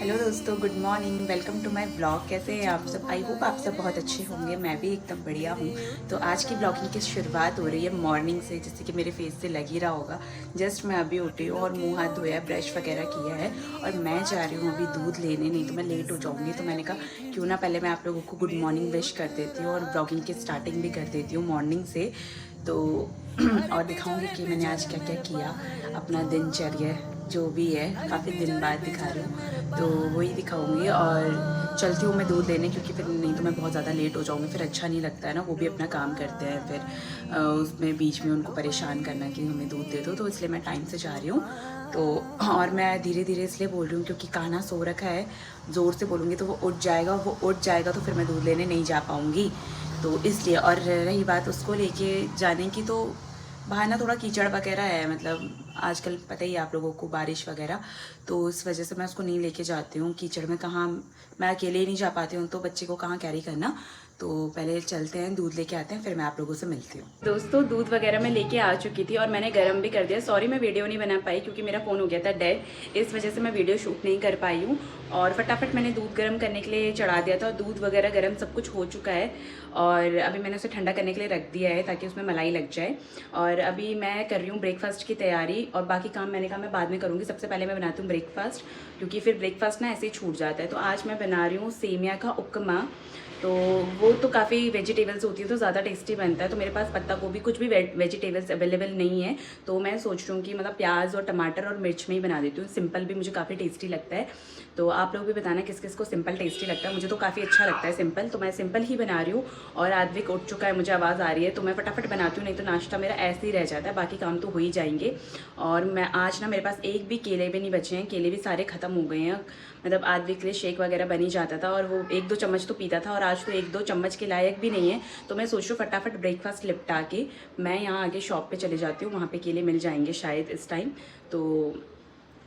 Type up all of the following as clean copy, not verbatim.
Hello दोस्तों, good morning. Welcome to my blog. कैसे हैं आप सब? आई होप आप सब बहुत अच्छे होंगे। मैं भी एकदम बढ़िया हूँ। तो आज की ब्लॉगिंग की शुरुआत हो रही है मॉर्निंग से, जैसे कि मेरे फेस से लग ही रहा होगा। जस्ट मैं अभी उठी हूँ और मुंह हाथ धोया, ब्रश वगैरह किया है और मैं जा रही हूँ अभी दूध लेने, नहीं तो मैं लेट हो जाऊँगी। तो मैंने कहा क्यों ना पहले मैं आप लोगों को गुड मॉर्निंग विश कर देती हूँ और ब्लॉगिंग की स्टार्टिंग भी कर देती हूँ मॉर्निंग से। तो और दिखाऊंगी कि मैंने आज क्या क्या किया, अपना दिनचर्या जो भी है, काफ़ी दिन बाद दिखा रही हूँ तो वही दिखाऊंगी। और चलती हूँ मैं दूध लेने, क्योंकि फिर नहीं तो मैं बहुत ज़्यादा लेट हो जाऊँगी, फिर अच्छा नहीं लगता है ना। वो भी अपना काम करते हैं, फिर उसमें बीच में उनको परेशान करना कि हमें दूध दे दो, तो इसलिए मैं टाइम से जा रही हूँ। तो और मैं धीरे धीरे इसलिए बोल रही हूँ क्योंकि कान्हा सो रखा है। ज़ोर से बोलूँगी तो वो उठ जाएगा तो फिर मैं दूध लेने नहीं जा पाऊँगी, तो इसलिए। और रही बात उसको लेके जाने की, तो बाहर ना थोड़ा कीचड़ वगैरह है, मतलब आजकल पता ही है आप लोगों को, बारिश वगैरह, तो इस वजह से मैं उसको नहीं लेके जाती हूँ। कीचड़ में कहाँ, मैं अकेले ही नहीं जा पाती हूँ तो बच्चे को कहाँ कैरी करना। तो पहले चलते हैं, दूध लेके आते हैं, फिर मैं आप लोगों से मिलती हूँ। दोस्तों, दूध वगैरह मैं लेके आ चुकी थी और मैंने गर्म भी कर दिया। सॉरी मैं वीडियो नहीं बना पाई क्योंकि मेरा फ़ोन हो गया था डेड, इस वजह से मैं वीडियो शूट नहीं कर पाई हूँ। और फटाफट मैंने दूध गर्म करने के लिए चढ़ा दिया था और दूध वगैरह गर्म सब कुछ हो चुका है। और अभी मैंने उसे ठंडा करने के लिए रख दिया है ताकि उसमें मलाई लग जाए। और अभी मैं कर रही हूँ ब्रेकफास्ट की तैयारी, और बाकी काम मैंने कहा मैं बाद में करूँगी। सबसे पहले मैं बनाती हूँ ब्रेकफास्ट, क्योंकि फिर ब्रेकफास्ट ना ऐसे ही छूट जाता है। तो आज मैं बना रही हूँ सेमिया का उपमा। तो वो तो काफ़ी वेजिटेबल्स होती है तो ज़्यादा टेस्टी बनता है। तो मेरे पास पत्ता गोभी कुछ भी वेजिटेबल्स अवेलेबल नहीं है, तो मैं सोच रही हूँ कि मतलब प्याज और टमाटर और मिर्च में ही बना देती हूँ। सिंपल भी मुझे काफ़ी टेस्टी लगता है। तो आप लोग भी बताना किस किस को सिंपल टेस्टी लगता है। मुझे तो काफ़ी अच्छा लगता है सिंपल, तो मैं सिंपल ही बना रही हूँ। और आद्विक उठ चुका है, मुझे आवाज़ आ रही है, तो मैं फटाफट बनाती हूँ, नहीं तो नाश्ता मेरा ऐसे ही रह जाता है। बाकी काम तो हो ही जाएंगे। और मैं आज ना, मेरे पास एक भी केले भी नहीं बचे हैं, केले भी सारे ख़त्म हो गए हैं। मतलब आद्विक के लिए शेक वगैरह बन ही जाता था और वो 1-2 चम्मच तो पीता था, और आज तो 1-2 चम्मच के लायक भी नहीं है। तो मैं सोच रही हूँ फटाफट ब्रेकफास्ट निपटा के मैं यहाँ आगे शॉप पे चले जाती हूँ, वहाँ पे केले मिल जाएंगे शायद इस टाइम। तो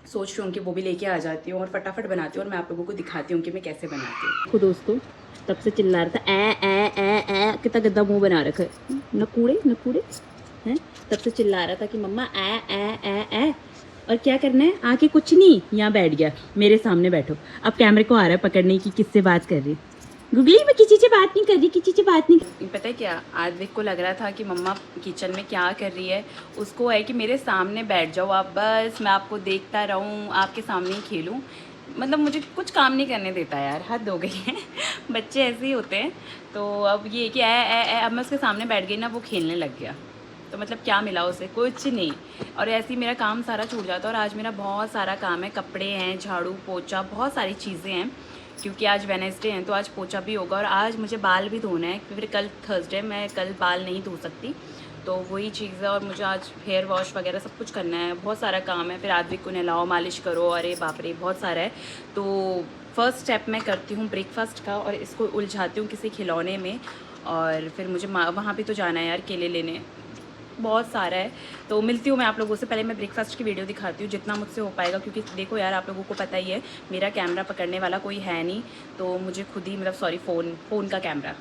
सोच रही हूँ कि वो भी लेके आ जाती हूँ और फटाफट बनाती हूँ और मैं आप लोगों को दिखाती हूँ कि मैं कैसे बनाती हूँ। देखो दोस्तों, तब से चिल्ला रहा था ए कितना गंदा मुँह बना रखा है, नकूड़े नकूड़े हैं। तब से चिल्ला रहा था कि मम्मा ए। और क्या करना है, आके कुछ नहीं, यहाँ बैठ गया मेरे सामने बैठो। अब कैमरे को आ रहा है पकड़ने की किससे बात कर रही। गुगली मैं किसी से बात नहीं कर रही, किसी से बात नहीं। पता है क्या, आद्विक को लग रहा था कि मम्मा किचन में क्या कर रही है। उसको है कि मेरे सामने बैठ जाओ आप, बस मैं आपको देखता रहूँ, आपके सामने ही खेलूँ। मतलब मुझे कुछ काम नहीं करने देता यार, हद हो गई है। बच्चे ऐसे ही होते हैं। तो अब ये कि अब मैं उसके सामने बैठ गई ना, वो खेलने लग गया। तो मतलब क्या मिला उसे, कुछ नहीं। और ऐसे ही मेरा काम सारा छूट जाता है। और आज मेरा बहुत सारा काम है, कपड़े हैं, झाड़ू पोछा, बहुत सारी चीज़ें हैं, क्योंकि आज वेडनेसडे है तो आज पोछा भी होगा। और आज मुझे बाल भी धोना है, फिर कल थर्सडे, मैं कल बाल नहीं धो सकती, तो वही चीज़ है। और मुझे आज हेयर वॉश वगैरह सब कुछ करना है, बहुत सारा काम है। फिर आदमी को नहलाओ, मालिश करो, अरे बाप रे बहुत सारा है। तो फर्स्ट स्टेप मैं करती हूँ ब्रेकफास्ट का और इसको उलझाती हूँ किसी खिलौने में। और फिर मुझे वहाँ भी तो जाना है यार केले लेने, बहुत सारा है। तो मिलती हूँ मैं आप लोगों से। पहले मैं ब्रेकफास्ट की वीडियो दिखाती हूँ जितना मुझसे हो पाएगा, क्योंकि देखो यार आप लोगों को पता ही है मेरा कैमरा पकड़ने वाला कोई है नहीं, तो मुझे खुद ही, मतलब सॉरी फ़ोन का कैमरा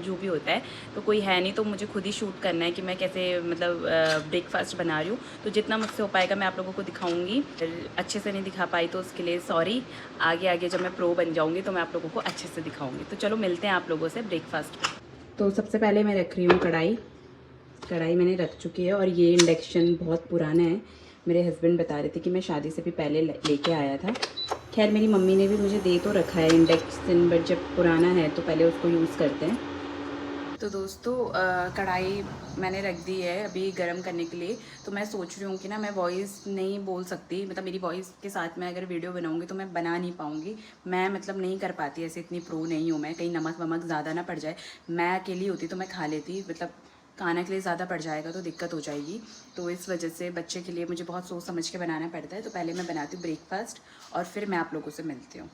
जो भी होता है तो कोई है नहीं, तो मुझे खुद ही शूट करना है कि मैं कैसे मतलब ब्रेकफास्ट बना रही हूँ। तो जितना मुझसे हो पाएगा मैं आप लोगों को दिखाऊंगी। अच्छे से नहीं दिखा पाई तो उसके लिए सॉरी। आगे आगे जब मैं प्रो बन जाऊँगी तो मैं आप लोगों को अच्छे से दिखाऊँगी। तो चलो मिलते हैं आप लोगों से ब्रेकफास्ट। तो सबसे पहले मैं रख रही हूँ कढ़ाई मैंने रख चुकी है। और ये इंडक्शन बहुत पुराना है, मेरे हस्बैंड बता रहे थे कि मैं शादी से भी पहले लेके आया था। खैर मेरी मम्मी ने भी मुझे दे तो रखा है इंडक्शन, बट जब पुराना है तो पहले उसको यूज़ करते हैं। तो दोस्तों कढ़ाई मैंने रख दी है अभी गरम करने के लिए। तो मैं सोच रही हूँ कि ना मैं वॉइस नहीं बोल सकती, मतलब मेरी वॉइस के साथ मैं अगर वीडियो बनाऊँगी तो मैं बना नहीं पाऊँगी। मैं मतलब नहीं कर पाती, ऐसे इतनी प्रो नहीं हूँ मैं, कहीं नमक वमक ज़्यादा ना पड़ जाए। मैं अकेली होती तो मैं खा लेती, मतलब खाना के लिए ज़्यादा पड़ जाएगा तो दिक्कत हो जाएगी। तो इस वजह से बच्चे के लिए मुझे बहुत सोच समझ के बनाना पड़ता है। तो पहले मैं बनाती हूँ ब्रेकफास्ट और फिर मैं आप लोगों से मिलती हूँ।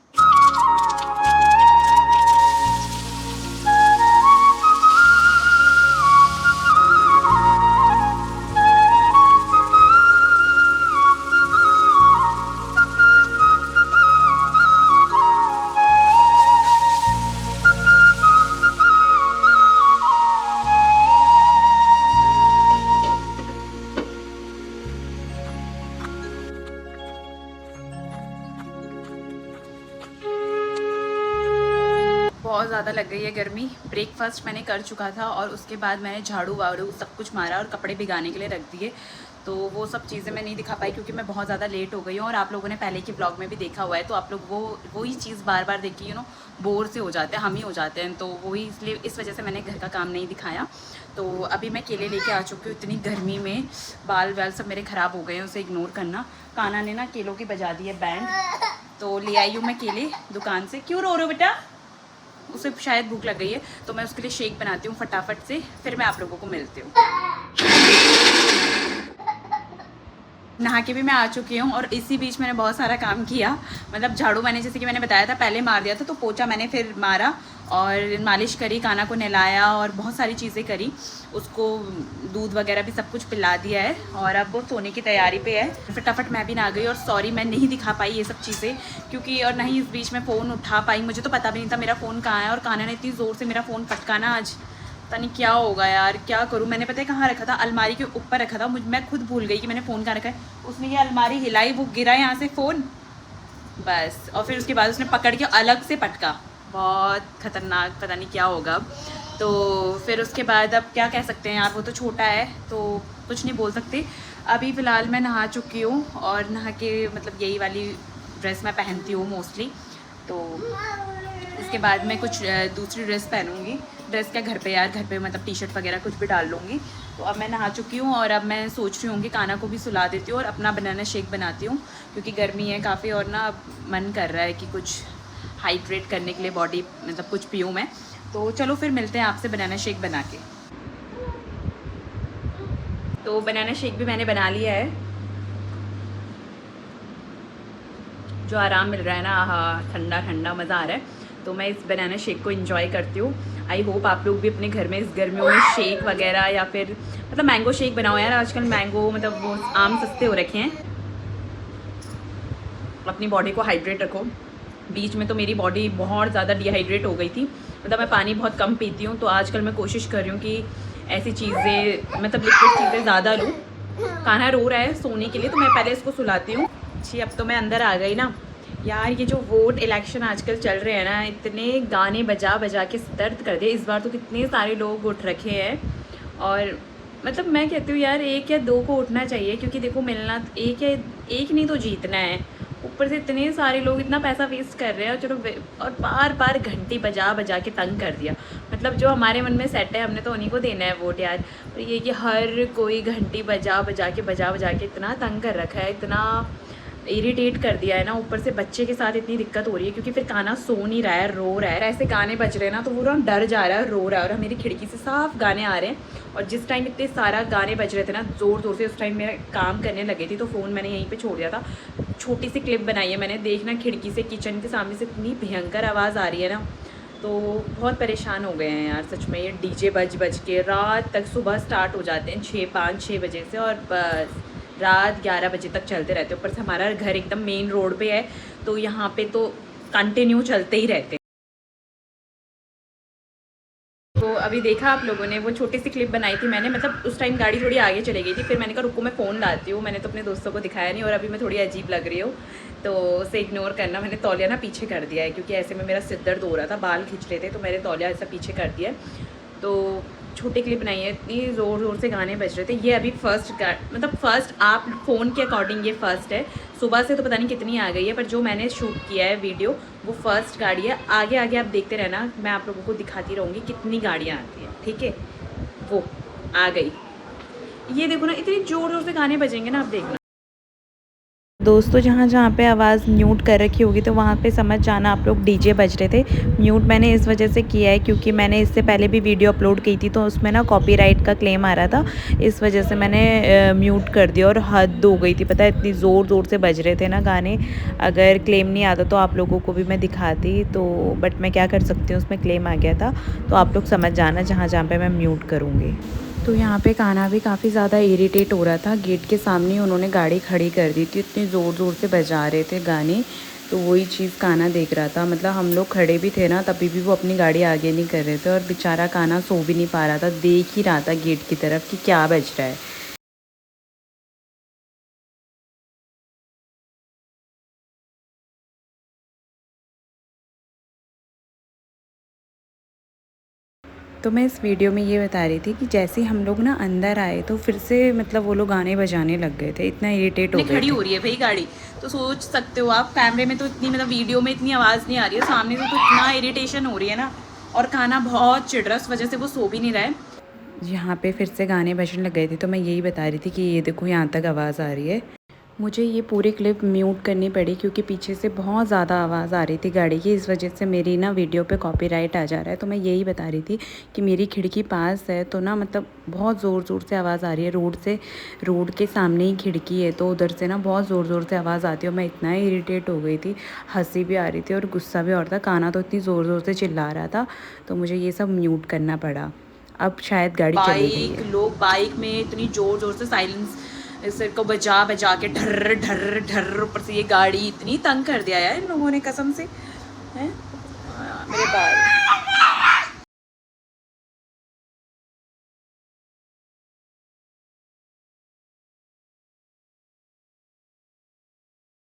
ज़्यादा लग गई है गर्मी। ब्रेकफास्ट मैंने कर चुका था और उसके बाद मैंने झाड़ू वाड़ू सब कुछ मारा और कपड़े भिगाने के लिए रख दिए। तो वो सब चीज़ें मैं नहीं दिखा पाई क्योंकि मैं बहुत ज़्यादा लेट हो गई हूँ और आप लोगों ने पहले के ब्लॉग में भी देखा हुआ है। तो आप लोग वही चीज़ बार बार देख के बोर से हो जाते हैं, हम ही हो जाते हैं। तो वही इसलिए इस वजह से मैंने घर का काम नहीं दिखाया। तो अभी मैं केले लेके आ चुकी हूँ। इतनी गर्मी में बाल वाल सब मेरे ख़राब हो गए हैं, उसे इग्नोर करना। काना ने ना केलों की बजा दी है बैंड, तो ले आई हूँ मैं केले दुकान से। क्यों रो रहे हो बेटा? उसे शायद भूख लग गई है, तो मैं उसके लिए शेक बनाती हूँ फटाफट से, फिर मैं आप लोगों को मिलती हूँ। नहा के भी मैं आ चुकी हूँ और इसी बीच मैंने बहुत सारा काम किया। मतलब झाड़ू मैंने, जैसे कि मैंने बताया था, पहले मार दिया था, तो पोछा मैंने फिर मारा और मालिश करी, काना को नहलाया और बहुत सारी चीज़ें करी। उसको दूध वगैरह भी सब कुछ पिला दिया है और अब वो सोने की तैयारी पे है। फटाफट मैं भी नहा गई और सॉरी मैं नहीं दिखा पाई ये सब चीज़ें, क्योंकि और नहीं इस बीच में फ़ोन उठा पाई। मुझे तो पता भी नहीं था मेरा फ़ोन कहाँ है और काना ने इतनी ज़ोर से मेरा फ़ोन पटका ना आज, पता नहीं क्या होगा यार, क्या करूँ। मैंने पता है कहाँ रखा था, अलमारी के ऊपर रखा था। मैं खुद भूल गई कि मैंने फ़ोन कहाँ रखा है। उसने ये अलमारी हिलाई, वो गिरा यहाँ से फ़ोन, बस। और फिर उसके बाद उसने पकड़ के अलग से पटका, बहुत ख़तरनाक, पता नहीं क्या होगा अब। तो फिर उसके बाद अब क्या कह सकते हैं यार, वो तो छोटा है तो कुछ नहीं बोल सकते। अभी फ़िलहाल मैं नहा चुकी हूँ और नहा के मतलब यही वाली ड्रेस मैं पहनती हूँ मोस्टली। तो इसके बाद मैं कुछ दूसरी ड्रेस पहनूंगी। ड्रेस क्या, घर पे यार, घर पे मतलब टी शर्ट वगैरह कुछ भी डाल लूँगी। तो अब मैं नहा चुकी हूँ और अब मैं सोच रही हूँ कि काना को भी सुला देती हूँ और अपना बनाना शेक बनाती हूँ, क्योंकि गर्मी है काफ़ी और ना अब मन कर रहा है कि कुछ हाइड्रेट करने के लिए बॉडी, मतलब कुछ पीऊँ मैं। तो चलो फिर मिलते हैं आपसे बनाना शेक बना के। तो बनाना शेक भी मैंने बना लिया है। जो आराम मिल रहा है ना, हाँ, ठंडा ठंडा मज़ा आ रहा है। तो मैं इस बनाना शेक को एंजॉय करती हूँ। आई होप आप लोग भी अपने घर में इस गर्मियों में शेक वगैरह या फिर मतलब मैंगो शेक बनाओ यार। आजकल मैंगो मतलब वो आम सस्ते हो रखे हैं। अपनी बॉडी को हाइड्रेट रखो। बीच में तो मेरी बॉडी बहुत ज़्यादा डिहाइड्रेट हो गई थी, मतलब मैं पानी बहुत कम पीती हूँ। तो आजकल मैं कोशिश कर रही हूँ कि ऐसी चीज़ें, मतलब लिक्विड चीज़ें ज़्यादा लूँ। कान्हा रो रहा है सोने के लिए, तो मैं पहले इसको सुलाती हूँ। जी, अब तो मैं अंदर आ गई ना। यार ये जो वोट इलेक्शन आजकल चल रहे हैं ना, इतने गाने बजा बजा के दर्द कर दिए। इस बार तो कितने सारे लोग उठ रखे हैं और मतलब मैं कहती हूँ यार, एक या दो को उठना चाहिए, क्योंकि देखो मिलना एक नहीं तो जीतना है। ऊपर से इतने सारे लोग इतना पैसा वेस्ट कर रहे हैं और चलो और बार बार घंटी बजा बजा के तंग कर दिया। मतलब जो हमारे मन में सेट है, हमने तो उन्हीं को देना है वोट यार। और ये कि हर कोई घंटी बजा बजा के इतना तंग कर रखा है, इतना इरिटेट कर दिया है ना। ऊपर से बच्चे के साथ इतनी दिक्कत हो रही है, क्योंकि फिर काना सो नहीं रहा है, रो रहा है। ऐसे गाने बज रहे हैं ना तो वो ना डर जा रहा है, रो रहा है। और मेरी खिड़की से साफ गाने आ रहे हैं और जिस टाइम इतने सारा गाने बज रहे थे ना ज़ोर ज़ोर से, उस टाइम मैं काम करने लगी थी, तो फ़ोन मैंने यहीं पे छोड़ दिया था। छोटी सी क्लिप बनाई है मैंने, देखना खिड़की से किचन के सामने से इतनी भयंकर आवाज़ आ रही है ना। तो बहुत परेशान हो गए हैं यार सच में। ये डीजे बज बज के रात तक, सुबह स्टार्ट हो जाते हैं 5-6 बजे से और बस रात 11 बजे तक चलते रहते हैं। ऊपर से हमारा घर एकदम मेन रोड पे है, तो यहाँ पे तो कंटिन्यू चलते ही रहते हैं। तो अभी देखा आप लोगों ने, वो छोटी सी क्लिप बनाई थी मैंने, मतलब उस टाइम गाड़ी थोड़ी आगे चले गई थी, फिर मैंने कहा रुको मैं फ़ोन डालती हूँ। मैंने तो अपने दोस्तों को दिखाया नहीं और अभी मैं थोड़ी अजीब लग रही हूँ, तो उसे इग्नोर करना। मैंने तौलिया ना पीछे कर दिया है, क्योंकि ऐसे में मेरा सिर दर्द हो रहा था, बाल खींच रहे थे, तो मैंने तौलिया ऐसा पीछे कर दिया है। तो छोटी क्लिप बनाई है, इतनी ज़ोर ज़ोर से गाने बज रहे थे। ये अभी मतलब फ़र्स्ट, आप फ़ोन के अकॉर्डिंग ये फ़र्स्ट है। सुबह से तो पता नहीं कितनी आ गई है, पर जो मैंने शूट किया है वीडियो वो फ़र्स्ट गाड़ी है। आगे आगे आप देखते रहना, मैं आप लोगों को दिखाती रहूँगी कितनी गाड़ियाँ आती हैं, ठीक है। वो आ गई, ये देखो ना, इतनी ज़ोर ज़ोर से गाने बजेंगे ना, आप देखना। दोस्तों जहाँ जहाँ पे आवाज़ म्यूट कर रखी होगी तो वहाँ पे समझ जाना आप लोग डीजे बज रहे थे। म्यूट मैंने इस वजह से किया है क्योंकि मैंने इससे पहले भी वीडियो अपलोड की थी, तो उसमें ना कॉपीराइट का क्लेम आ रहा था। इस वजह से मैंने म्यूट कर दिया और हद हो गई थी, पता है इतनी ज़ोर ज़ोर से बज रहे थे ना गाने। अगर क्लेम नहीं आता तो आप लोगों को भी मैं दिखाती, तो बट मैं क्या कर सकती हूँ, उसमें क्लेम आ गया था। तो आप लोग समझ जाना जहाँ जहाँ पर मैं म्यूट करूँगी। तो यहाँ पे कान्हा भी काफ़ी ज़्यादा इरिटेट हो रहा था। गेट के सामने उन्होंने गाड़ी खड़ी कर दी थी, इतनी ज़ोर ज़ोर से बजा रहे थे गाने। तो वही चीज़ कान्हा देख रहा था, मतलब हम लोग खड़े भी थे ना तभी भी वो अपनी गाड़ी आगे नहीं कर रहे थे और बेचारा कान्हा सो भी नहीं पा रहा था, देख ही रहा था गेट की तरफ कि क्या बज रहा है। तो मैं इस वीडियो में ये बता रही थी कि जैसे ही हम लोग ना अंदर आए तो फिर से मतलब वो लोग गाने बजाने लग गए थे, इतना इरिटेट हो गए थे। खड़ी हो रही है भाई गाड़ी, तो सोच सकते हो आप, कैमरे में तो इतनी मतलब वीडियो में इतनी आवाज़ नहीं आ रही है, सामने से तो इतना इरिटेशन हो रही है ना। और कान्हा बहुत चिढ़ रहा है, उस वजह से वो सो भी नहीं रहा है। यहाँ पे फिर से गाने बजने लग गए थे, तो मैं यही बता रही थी कि ये देखो यहाँ तक आवाज़ आ रही है। मुझे ये पूरी क्लिप म्यूट करनी पड़ी क्योंकि पीछे से बहुत ज़्यादा आवाज़ आ रही थी गाड़ी की, इस वजह से मेरी ना वीडियो पे कॉपीराइट आ जा रहा है। तो मैं यही बता रही थी कि मेरी खिड़की पास है, तो ना मतलब बहुत ज़ोर ज़ोर से आवाज़ आ रही है रोड से, रोड के सामने ही खिड़की है, तो उधर से ना बहुत ज़ोर ज़ोर से आवाज़ आती है। और मैं इतना इरिटेट हो गई थी, हंसी भी आ रही थी और गुस्सा भी आ रहा था। कान्हा तो इतनी ज़ोर ज़ोर से चिल्ला रहा था, तो मुझे ये सब म्यूट करना पड़ा। अब शायद गाड़ी चली गई है। लोग बाइक में इतनी ज़ोर ज़ोर से साइलेंस इस को बजा बजा के ढर्र ढर्र ढर्र, ऊपर से ये गाड़ी इतनी तंग कर दिया यार इन लोगों ने कसम से। हैं मेरे बाल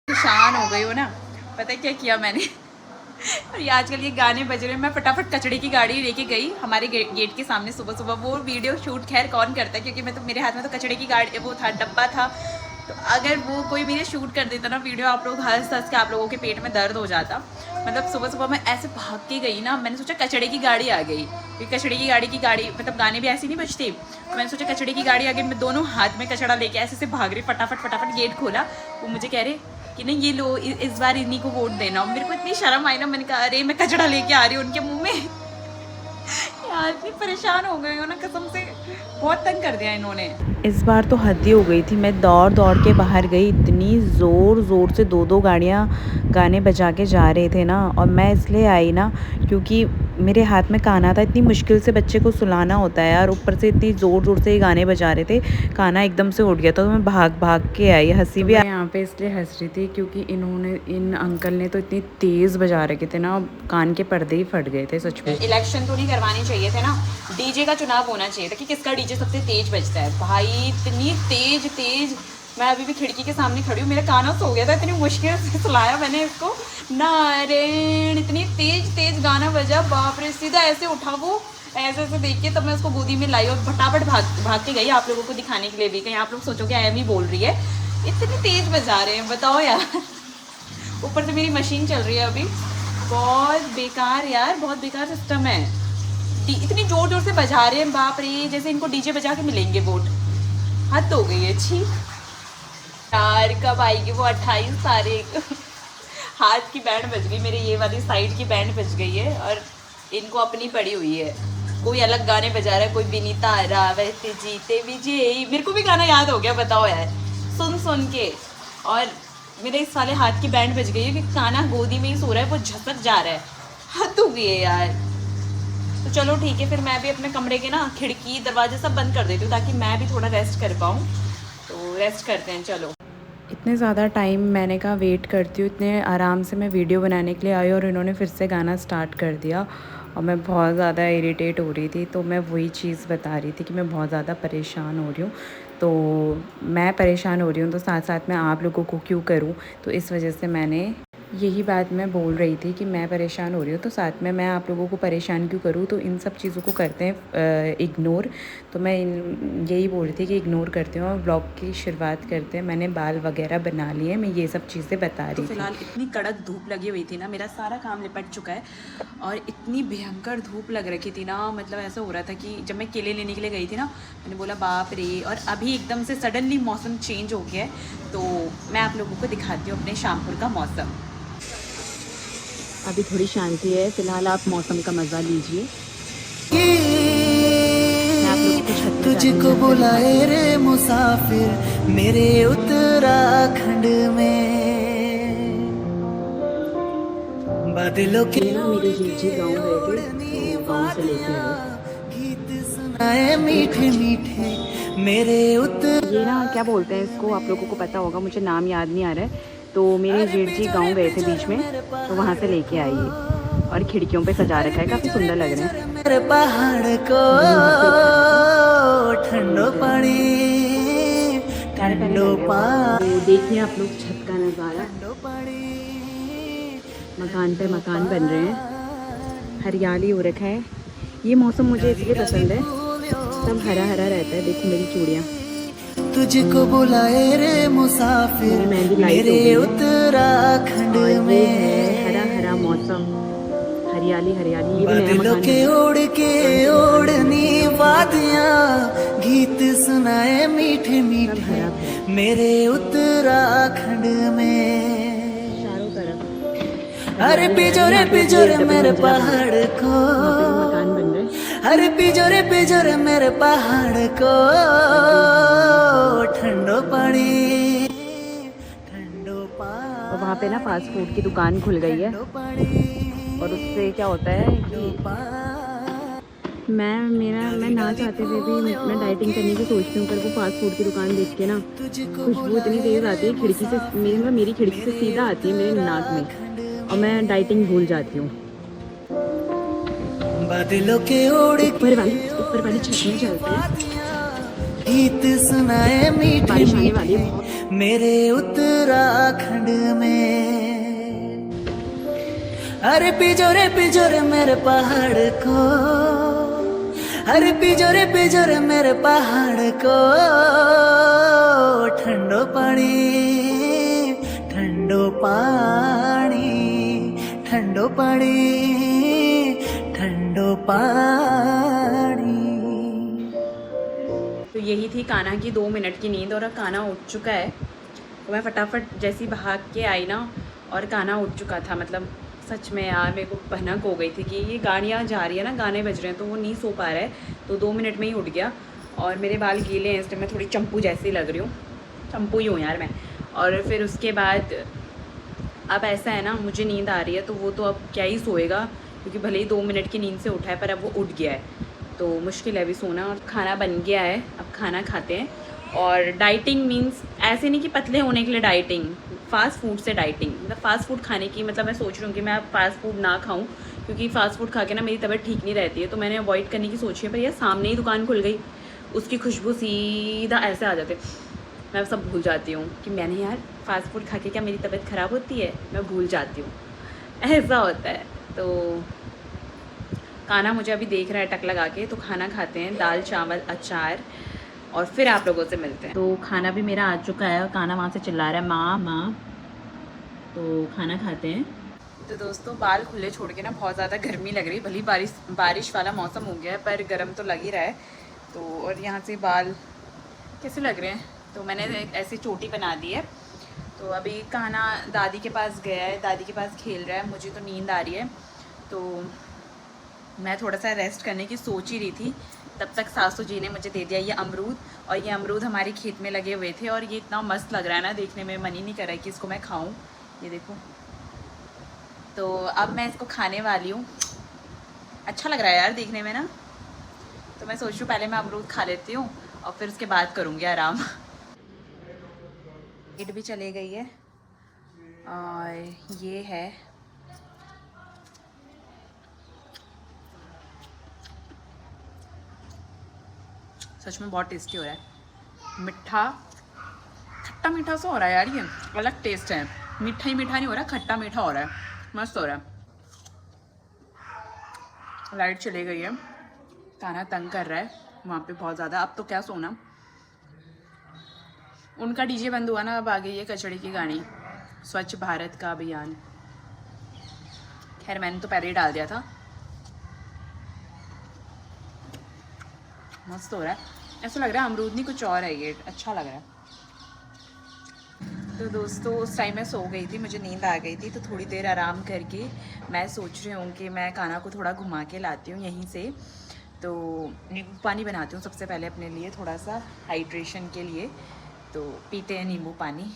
परेशान हो गई हो ना। पता है क्या किया मैंने और ये आजकल ये गाने बज रहे हैं, मैं फटाफट कचड़े की गाड़ी लेके गई हमारे गेट के सामने सुबह सुबह। वो वीडियो शूट खैर कौन करता है, क्योंकि मैं तो मेरे हाथ में तो कचड़े की गाड़ी वो था, डब्बा था। तो अगर वो कोई मेरे शूट कर देता ना वीडियो, आप लोग हंस हंस के आप लोगों के पेट में दर्द हो जाता। मतलब सुबह सुबह मैं ऐसे भाग के गई ना, मैंने सोचा कचड़े की गाड़ी आ गई, क्योंकि कचड़े की गाड़ी मतलब गाने भी ऐसे नहीं बजते। तो मैंने सोचा कचड़े की गाड़ी आ गई, मैं दोनों हाथ में कचड़ा लेके ऐसे से भाग रही, फटाफट गेट खोला। वो मुझे कह रहे कि नहीं ये लो इस बार इन्हीं को वोट देना। मेरे को इतनी शर्म आई ना, मैंने कहा अरे मैं कचड़ा लेके आ रही हूँ उनके मुंह में। यार इतनी परेशान हो गई हो ना कसम से, बहुत तंग कर दिया इन्होंने। इस बार तो हद ही हो गई थी, मैं दौड़ दौड़ के बाहर गई, इतनी ज़ोर ज़ोर से दो गाड़ियाँ गाने बजा के जा रहे थे ना। और मैं इसलिए आई ना क्योंकि मेरे हाथ में कान्हा था, इतनी मुश्किल से बच्चे को सुलाना होता है यार, ऊपर से इतनी ज़ोर ज़ोर से ये गाने बजा रहे थे। कान्हा एकदम से उठ गया था, तो मैं भाग भाग के आई। हंसी भी यहाँ पे इसलिए हंस रही थी क्योंकि इन अंकल ने तो इतनी तेज़ बजा रखे थे ना, कान के पर्दे ही फट गए थे सच में। इलेक्शन तो नहीं करवाने चाहिए थे ना, डीजे का चुनाव होना चाहिए था कि किसका डीजे सबसे तेज बजता है। भाई इतनी तेज मैं अभी भी खिड़की के सामने खड़ी हूँ, मेरा कान्हा सो गया था, इतनी मुश्किल से सुलाया मैंने इसको। नारायण इतनी तेज गाना बजा, बाप रे, सीधा ऐसे उठा वो, ऐसे देख के तब मैं उसको गोदी में लाई और फटाफट भाग के गई आप लोगों को दिखाने के लिए भी, कहीं आप लोग सोचोगे आई भी बोल रही है, इतनी तेज बजा रहे हैं बताओ यार। ऊपर से मेरी मशीन चल रही है अभी, बहुत बेकार यार, बहुत बेकार सिस्टम है। इतनी जोर जोर से बजा रहे हैं, बाप रे, जैसे इनको डीजे बजा के मिलेंगे वोट। हद हो गई है छी यार। कब आएगी वो 28 तारीख। हाथ की बैंड बज गई मेरे, ये वाली साइड की बैंड बज गई है और इनको अपनी पड़ी हुई है। कोई अलग गाने बजा रहा है, कोई विनीता रावत जीते विजय, मेरे को भी गाना याद हो गया बताओ यार, सुन के। और मेरे इस वाले हाथ की बैंड बज गई है कि कान्हा गोदी में ही सो रहा है, वो झसक जा रहा है। हद हो गई है यार। तो चलो ठीक है, फिर मैं भी अपने कमरे के ना खिड़की दरवाजे सब बंद कर देती हूँ ताकि मैं भी थोड़ा रेस्ट कर पाऊँ। तो रेस्ट करते हैं चलो। इतने ज़्यादा टाइम मैंने कहा वेट करती हूँ, इतने आराम से मैं वीडियो बनाने के लिए आई और इन्होंने फिर से गाना स्टार्ट कर दिया और मैं बहुत ज़्यादा इरिटेट हो रही थी। तो मैं वही चीज़ बता रही थी कि मैं बहुत ज़्यादा परेशान हो रही हूँ। तो मैं परेशान हो रही हूँ तो साथ साथ में आप लोगों को क्यों करूँ, तो इस वजह से मैंने यही बात मैं बोल रही थी कि मैं परेशान हो रही हूँ तो साथ में मैं आप लोगों को परेशान क्यों करूँ। तो इन सब चीज़ों को करते हैं इग्नोर। तो मैं यही बोल रही थी कि इग्नोर करते हैं और ब्लॉग की शुरुआत करते हैं। मैंने बाल वगैरह बना लिए, मैं ये सब चीज़ें बता रही थी। फिलहाल इतनी कड़क धूप लगी हुई थी ना, मेरा सारा काम निपट चुका है और इतनी भयंकर धूप लग रखी थी ना, मतलब ऐसा हो रहा था कि जब मैं केले लेने के लिए गई थी ना, मैंने बोला बाप रे। और अभी एकदम से सडनली मौसम चेंज हो गया है। तो मैं आप लोगों को दिखाती हूँ अपने शामपुर का मौसम। अभी थोड़ी शांति है, फिलहाल आप मौसम का मज़ा लीजिए। तुझको बुलाए रे मुसाफिर मेरे उत्तराखंड में, बादलों के मेरे जीजी गाँव गए थे, तो गाँव से लेके आए गीत सुनाए मीठे मीठे मेरे ये ना क्या बोलते हैं इसको, आप लोगों को पता होगा, मुझे नाम याद नहीं आ रहा है। तो मेरे जेठ जी गाँव गए थे बीच में, तो वहाँ से लेके आई है और खिड़कियों पे सजा रखा है, काफ़ी सुंदर लग रहे हैं। मेरे पहाड़ को ठंडो पानी ठंडो पानी, देखिए आप लोग छत का नज़ारा, मकान पे मकान बन रहे हैं, हरियाली हो रखा है। ये मौसम मुझे इसलिए पसंद है, सब हरा हरा रहता है। देखो मेरी चूड़ियाँ, तुझको बुलाए रे मुसाफिर मेहंदी लाइट हो मेरे गई है। उत्तराखंड और ये में है हरा हरा मौसम, हरियाली हरियाली। ये भी नया बादलों मकान के है, ओढ़ के ओढ़नी वादियाँ गीत सुनाए मीठे सब मीठे हरा भरा मेरे उत्तराखंड में। चारों तरफ। अरे हरियाली पिजोरे यहाँ पे ये पिजोरे डबल मेरे मंजिला बन रहा है, पहाड़ को, वहाँ पे भी मकान बन रहे हैं। अरे पिजोरे पिजोरे मेरे पहाड़ को ठंडो पानी ठंडो और वहाँ पे ना फास्ट फूड की दुकान खुल गई है, और उससे क्या होता है कि मैं ना चाहते हुए भी मैं डाइटिंग करने की सोचती हूँ, पर वो फास्ट फूड की दुकान देख के ना खुशबू इतनी तेज़ आती है खिड़की से, मेरी खिड़की से सीधा आती है मेरे नाक में, और मैं डाइटिंग भूल जाती हूँ। बादलों के ओढ़ ऊपर वाली छत में चलते हैं, गीत सुनाए मीठे बारिश आने वाली है। मीठे मेरे उत्तराखंड में। अरे पिजोरे मेरे पहाड़ को, अरे पिजोरे मेरे पहाड़ को ठंडो पानी ठंडो पानी ठंडो पानी ठंडो पानी। तो यही थी कान्हा की 2 मिनट की नींद, और अब कान्हा उठ चुका है। तो मैं फटाफट जैसी भाग के आई ना, और कान्हा उठ चुका था। मतलब सच में यार मेरे को भनक हो गई थी कि ये गाड़ियाँ जा रही है ना, गाने बज रहे हैं, तो वो नहीं सो पा रहा है। तो 2 मिनट में ही उठ गया, और मेरे बाल गीले हैं इसलिए मैं थोड़ी चंपू जैसी लग रही हूँ, चंपू ही हूँ यार मैं। और फिर उसके बाद अब ऐसा है ना, मुझे नींद आ रही है, तो वो तो अब क्या ही सोएगा, क्योंकि भले ही 2 मिनट की नींद से उठा है, पर अब वो उठ गया है, तो मुश्किल है अभी सोना। और खाना बन गया है, अब खाना खाते हैं। और डाइटिंग मीन्स ऐसे नहीं कि पतले होने के लिए डाइटिंग, फ़ास्ट फूड से डाइटिंग, मतलब फ़ास्ट फूड खाने की, मतलब मैं सोच रही हूँ कि मैं अब फ़ास्ट फूड ना खाऊं, क्योंकि फ़ास्ट फूड खा के ना मेरी तबीयत ठीक नहीं रहती है, तो मैंने अवॉइड करने की सोची है। पर यार सामने ही दुकान खुल गई, उसकी खुशबू सीधा ऐसे आ जाते, मैं सब भूल जाती हूँ कि मैंने यार फ़ास्ट फूड खा के क्या मेरी तबीयत ख़राब होती है, मैं भूल जाती हूँ, ऐसा होता है। तो कान्हा मुझे अभी देख रहा है टक लगा के, तो खाना खाते हैं, दाल चावल अचार, और फिर आप लोगों से मिलते हैं। तो खाना भी मेरा आ चुका है, और कान्हा वहाँ से चिल्ला रहा है माँ माँ, तो खाना खाते हैं। तो दोस्तों बाल खुले छोड़ के ना बहुत ज़्यादा गर्मी लग रही है, भली बारिश वाला मौसम हो गया है, पर गर्म तो लग ही रहा है। तो और यहाँ से बाल कैसे लग रहे हैं, तो मैंने ऐसी चोटी बना दी है। तो अभी कान्हा दादी के पास गया है, दादी के पास खेल रहा है, मुझे तो नींद आ रही है, तो मैं थोड़ा सा रेस्ट करने की सोच ही रही थी। तब तक सासू जी ने मुझे दे दिया ये अमरूद, और ये अमरूद हमारे खेत में लगे हुए थे, और ये इतना मस्त लग रहा है ना देखने में, मन ही नहीं कर रहा है कि इसको मैं खाऊं। ये देखो, तो अब मैं इसको खाने वाली हूँ। अच्छा लग रहा है यार देखने में ना, तो मैं सोच रही हूँ पहले मैं अमरूद खा लेती हूँ, और फिर उसके बाद करूँगी आराम। लाइट भी चली गई है, और ये है सच में बहुत टेस्टी हो रहा है, मीठा खट्टा मीठा सा हो रहा है यार, ये अलग टेस्ट है, मीठा ही मीठा नहीं हो रहा, खट्टा मीठा हो रहा है, मस्त हो रहा है। लाइट चली गई है, कान्हा तंग कर रहा है वहाँ पे बहुत ज़्यादा, अब तो क्या सोना। उनका डीजे बंद हुआ ना, अब आ गई है कचड़े की गाड़ी, स्वच्छ भारत का अभियान। खैर मैंने तो पहले ही डाल दिया था। मस्त हो रहा है, ऐसा लग रहा है अमरूद नहीं कुछ और है, ये अच्छा लग रहा है। तो दोस्तों उस टाइम मैं सो गई थी, मुझे नींद आ गई थी, तो थोड़ी देर आराम करके मैं सोच रही हूँ कि मैं कान्हा को थोड़ा घुमा के लाती हूँ यहीं से। तो नींबू पानी बनाती हूँ सबसे पहले अपने लिए, थोड़ा सा हाइड्रेशन के लिए, तो पीते हैं नींबू पानी।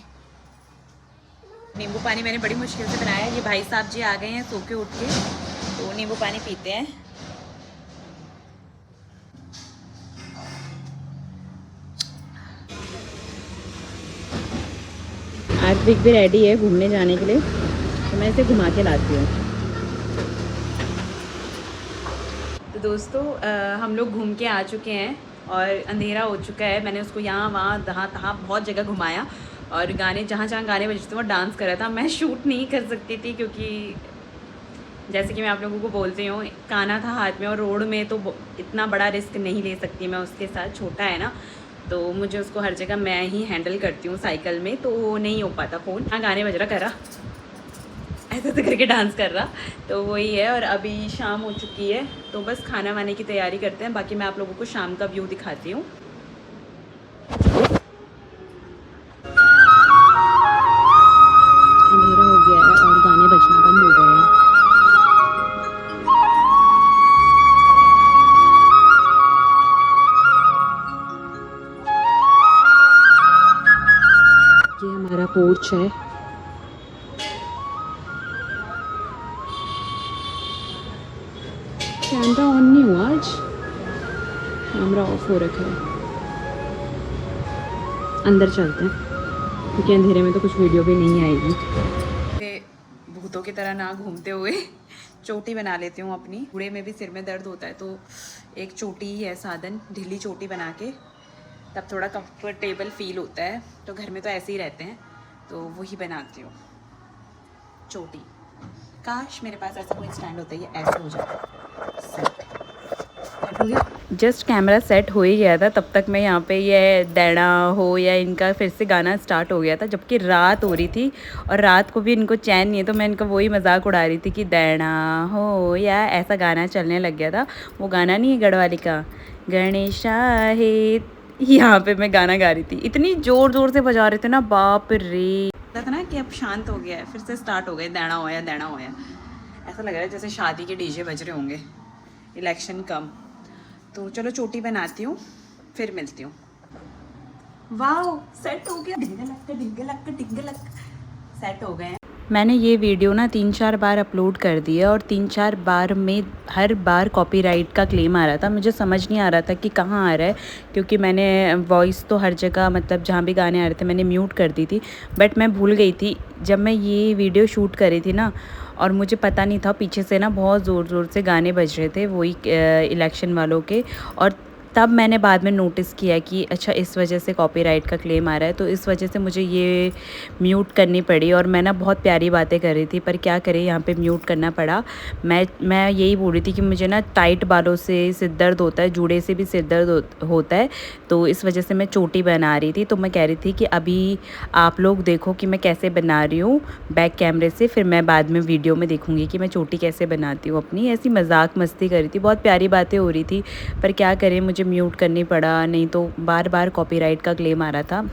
नींबू पानी मैंने बड़ी मुश्किल से बनाया, ये भाई साहब जी आ गए हैं सो के उठ के, तो नींबू पानी पीते हैं। आर्थिक भी रेडी है घूमने जाने के लिए, तो मैं इसे घुमा के लाती हूँ। तो दोस्तों हम लोग घूम के आ चुके हैं, और अंधेरा हो चुका है। मैंने उसको यहाँ वहाँ जहाँ तहाँ बहुत जगह घुमाया, और गाने जहाँ जहाँ गाने बजते थे वो डांस कर रहा था। मैं शूट नहीं कर सकती थी क्योंकि जैसे कि मैं आप लोगों को बोलती हूँ, काना था हाथ में और रोड में तो इतना बड़ा रिस्क नहीं ले सकती मैं उसके साथ, छोटा है ना, तो मुझे उसको हर जगह मैं ही हैंडल करती हूँ। साइकिल में तो नहीं हो पाता फ़ोन। हाँ, गाने बज रहा, कर रहा ऐसे तो करके डांस कर रहा, तो वही है। और अभी शाम हो चुकी है तो बस खाना वाने की तैयारी करते हैं। बाकी मैं आप लोगों को शाम का व्यू दिखाती हूँ। अंधेरा हो गया है और गाने बजना बंद हो गए हैं। ये हमारा पोर्च है। कैमरा ऑन नहीं हुआ आज, कैमरा ऑफ हो रखा है। अंदर चलते हैं क्योंकि अंधेरे में तो कुछ वीडियो भी नहीं आएगी। भूतों की तरह ना घूमते हुए चोटी बना लेती हूँ अपनी। बूढ़े में भी सिर में दर्द होता है तो एक चोटी ही है साधन, ढीली चोटी बना के तब थोड़ा कंफर्टेबल फील होता है। तो घर में तो ऐसे ही रहते हैं तो वही बनाती हूँ चोटी। काश मेरे पास ऐसा कोई स्टैंड होता है, ये ऐसे हो जाता सेट हो गया। जस्ट कैमरा सेट हो ही गया था तब तक मैं यहाँ पे ये दैना हो या इनका फिर से गाना स्टार्ट हो गया था, जबकि रात हो रही थी और रात को भी इनको चैन नहीं है। तो मैं इनका वही मजाक उड़ा रही थी कि दैना हो या ऐसा गाना चलने लग गया था। वो गाना नहीं है गढ़वाली का, गणेशा है, यहाँ पे मैं गाना गा रही थी। इतनी ज़ोर ज़ोर से बजा रहे थे ना, बाप रे। था ना कि अब शांत हो गया है, फिर से स्टार्ट हो गए, दैना होया दैना होया। ऐसा लग रहा है जैसे शादी के डीजे बज रहे होंगे, इलेक्शन कम। तो चलो चोटी बनाती हूँ, फिर मिलती हूँ। वाओ, सेट हो गया, डिंगलक सेट हो गए हैं। मैंने ये वीडियो ना 3-4 बार अपलोड कर दिया और 3-4 बार में हर बार कॉपीराइट का क्लेम आ रहा था। मुझे समझ नहीं आ रहा था कि कहाँ आ रहा है, क्योंकि मैंने वॉइस तो हर जगह, मतलब जहाँ भी गाने आ रहे थे मैंने म्यूट कर दी थी। बट मैं भूल गई थी जब मैं ये वीडियो शूट करी थी ना, और मुझे पता नहीं था पीछे से ना बहुत ज़ोर ज़ोर से गाने बज रहे थे वही इलेक्शन वालों के। और तब मैंने बाद में नोटिस किया कि अच्छा इस वजह से कॉपीराइट का क्लेम आ रहा है, तो इस वजह से मुझे ये म्यूट करनी पड़ी। और मैं ना बहुत प्यारी बातें कर रही थी पर क्या करें, यहाँ पे म्यूट करना पड़ा। मैं यही बोल रही थी कि मुझे ना टाइट बालों से सिर दर्द होता है, जूड़े से भी सिर दर्द होता है, तो इस वजह से मैं चोटी बना रही थी। तो मैं कह रही थी कि अभी आप लोग देखो कि मैं कैसे बना रही हूँ बैक कैमरे से, फिर मैं बाद में वीडियो में देखूँगी कि मैं चोटी कैसे बनाती हूँ अपनी। ऐसी मजाक मस्ती कर रही थी, बहुत प्यारी बातें हो रही थी, पर क्या करें मुझे म्यूट करनी पड़ा, नहीं तो बार बार कॉपीराइट का क्लेम आ रहा था।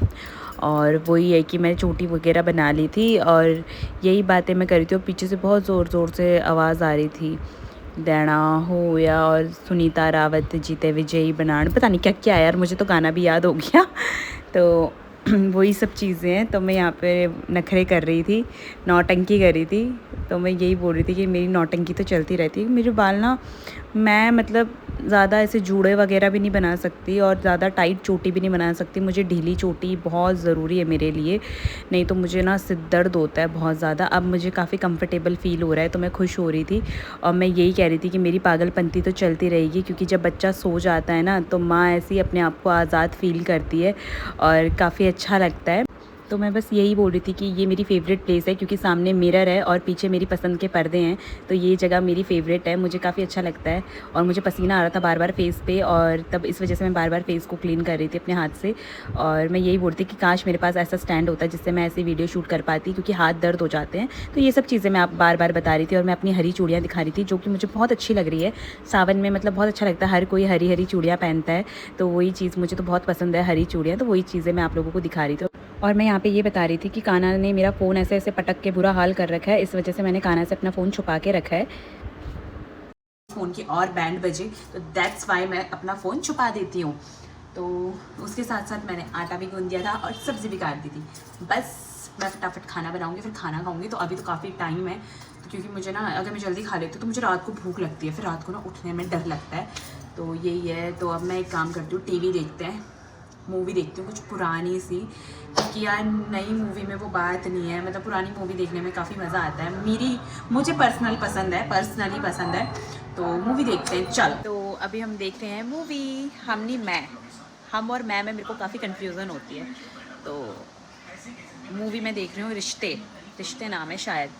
और वही है कि मैं चोटी वगैरह बना ली थी और यही बातें मैं कर रही थी और पीछे से बहुत ज़ोर ज़ोर से आवाज़ आ रही थी, दैना हो या और सुनीता रावत जीते विजयी बनान, पता नहीं क्या क्या यार, मुझे तो गाना भी याद हो गया। तो वही सब चीज़ें हैं। तो मैं यहाँ पे नखरे कर रही थी, नौटंकी कर रही थी। तो मैं यही बोल रही थी कि मेरी नौटंकी तो चलती रहती है। मेरे बाल ना, मैं मतलब ज़्यादा ऐसे जूड़े वगैरह भी नहीं बना सकती और ज़्यादा टाइट चोटी भी नहीं बना सकती। मुझे ढीली चोटी बहुत ज़रूरी है मेरे लिए, नहीं तो मुझे ना सिर दर्द होता है बहुत ज़्यादा। अब मुझे काफ़ी कंफर्टेबल फ़ील हो रहा है तो मैं खुश हो रही थी। और मैं यही कह रही थी कि मेरी पागलपंती तो चलती रहेगी, क्योंकि जब बच्चा सो जाता है ना तो माँ ऐसी अपने आप को आज़ाद फ़ील करती है और काफ़ी अच्छा लगता है। तो मैं बस यही बोल रही थी कि ये मेरी फ़ेवरेट प्लेस है, क्योंकि सामने मिरर है और पीछे मेरी पसंद के पर्दे हैं, तो ये जगह मेरी फ़ेवरेट है, मुझे काफ़ी अच्छा लगता है। और मुझे पसीना आ रहा था बार बार फेस पे, और तब इस वजह से मैं बार बार फेस को क्लीन कर रही थी अपने हाथ से। और मैं यही बोलती कि काश मेरे पास ऐसा स्टैंड होता जिससे मैं ऐसी वीडियो शूट कर पाती, क्योंकि हाथ दर्द हो जाते हैं। तो ये सब चीज़ें मैं आप बार बार बता रही थी। और मैं अपनी हरी चूड़ियाँ दिखा रही थी जो कि मुझे बहुत अच्छी लग रही है सावन में, मतलब बहुत अच्छा लगता है, हर कोई हरी हरी चूड़ियाँ पहनता है, तो वही चीज़ मुझे तो बहुत पसंद है, हरी चूड़ियाँ। तो वही चीज़ें मैं आप लोगों को दिखा रही थी। और मैं यहाँ पे ये बता रही थी कि काना ने मेरा फ़ोन ऐसे ऐसे पटक के बुरा हाल कर रखा है, इस वजह से मैंने काना से अपना फ़ोन छुपा के रखा है। फ़ोन की और बैंड बजे तो दैट्स वाई मैं अपना फ़ोन छुपा देती हूँ। तो उसके साथ साथ मैंने आटा भी गूंद दिया था और सब्ज़ी भी काट दी थी। बस मैं फटाफट खाना बनाऊँगी, फिर खाना खाऊँगी। तो अभी तो काफ़ी टाइम है, तो क्योंकि मुझे ना अगर मैं जल्दी खा लेती हूँ तो मुझे रात को भूख लगती है, फिर रात को ना उठने में डर लगता है। तो यही है। तो अब मैं एक काम करती हूँ, टीवी देखते हैं, मूवी देखती हूँ कुछ पुरानी सी, क्योंकि यार नई मूवी में वो बात नहीं है। मतलब पुरानी मूवी देखने में काफ़ी मज़ा आता है, मुझे पर्सनली पसंद है। तो मूवी देखते हैं, चल। तो अभी हम देख रहे हैं मूवी हम और मैं में मेरे को काफ़ी कन्फ्यूज़न होती है। तो मूवी में देख रही हूँ रिश्ते नाम है शायद।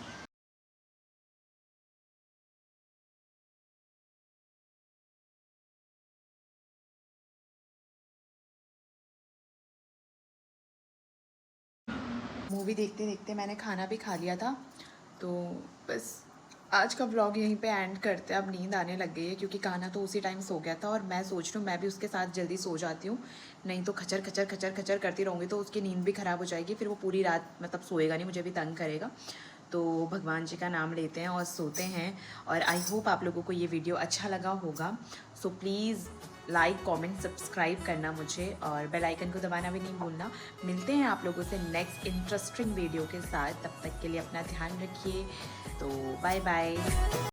मूवी देखते देखते मैंने खाना भी खा लिया था, तो बस आज का व्लॉग यहीं पे एंड करते हैं। अब नींद आने लग गई है क्योंकि कान्हा तो उसी टाइम सो गया था और मैं सोच रही हूँ मैं भी उसके साथ जल्दी सो जाती हूँ, नहीं तो खचर खचर खचर खचर करती रहूँगी तो उसकी नींद भी ख़राब हो जाएगी, फिर वो पूरी रात मतलब सोएगा नहीं, मुझे भी तंग करेगा। तो भगवान जी का नाम लेते हैं और सोते हैं। और आई होप आप लोगों को ये वीडियो अच्छा लगा होगा। So please like comment subscribe करना मुझे और बेल आइकन को दबाना भी नहीं भूलना। मिलते हैं आप लोगों से नेक्स्ट इंटरेस्टिंग वीडियो के साथ, तब तक के लिए अपना ध्यान रखिए। तो बाय बाय।